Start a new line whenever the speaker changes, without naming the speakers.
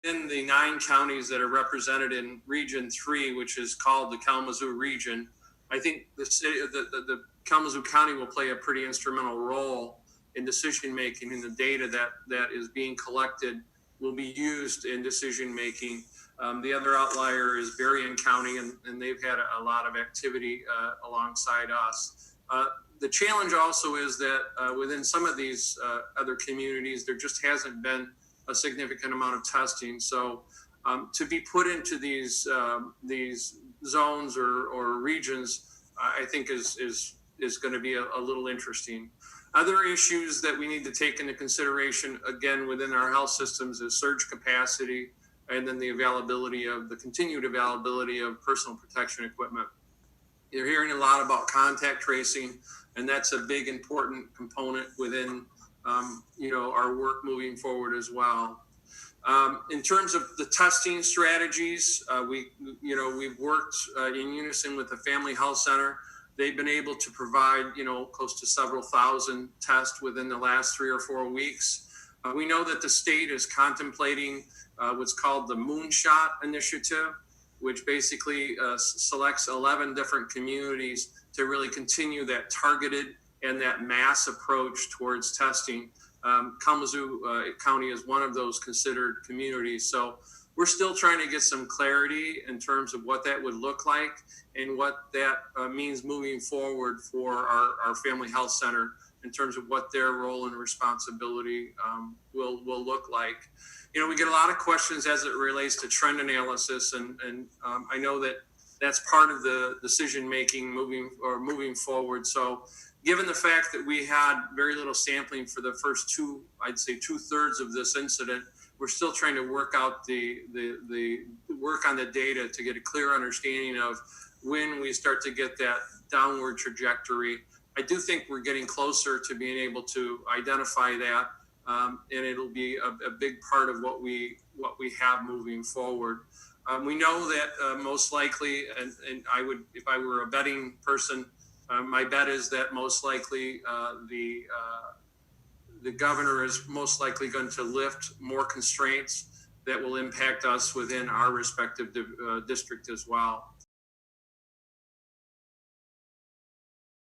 in the 9 counties that are represented in Region 3, which is called the Kalamazoo region, I think the Kalamazoo County will play a pretty instrumental role in decision making, and the data that is being collected will be used in decision making. The other outlier is Berrien County, and they've had a lot of activity alongside us. The challenge also is that within some of these other communities, there just hasn't been a significant amount of testing. So to be put into these zones or regions, I think is going to be a little interesting. Other issues that we need to take into consideration, again, within our health systems is surge capacity, and then the continued availability of personal protection equipment. You're hearing a lot about contact tracing, and that's a big important component within our work moving forward as well. In terms of the testing strategies, we've worked in unison with the Family Health Center. They've been able to provide, close to several thousand tests within the last 3 or 4 weeks. We know that the state is contemplating what's called the Moonshot Initiative, which basically selects 11 different communities to really continue that targeted and that mass approach towards testing. Kalamazoo County is one of those considered communities. So we're still trying to get some clarity in terms of what that would look like and what that means moving forward for our Family Health Center in terms of what their role and responsibility will look like. We get a lot of questions as it relates to trend analysis, and I know that that's part of the decision making moving forward. So given the fact that we had very little sampling for the first I'd say 2/3 of this incident, we're still trying to work out the work on the data to get a clear understanding of when we start to get that downward trajectory. I do think we're getting closer to being able to identify that, and it'll be a big part of what we have moving forward. We know that most likely, and I would, if I were a betting person, my bet is that most likely the governor is most likely going to lift more constraints that will impact us within our respective district as well.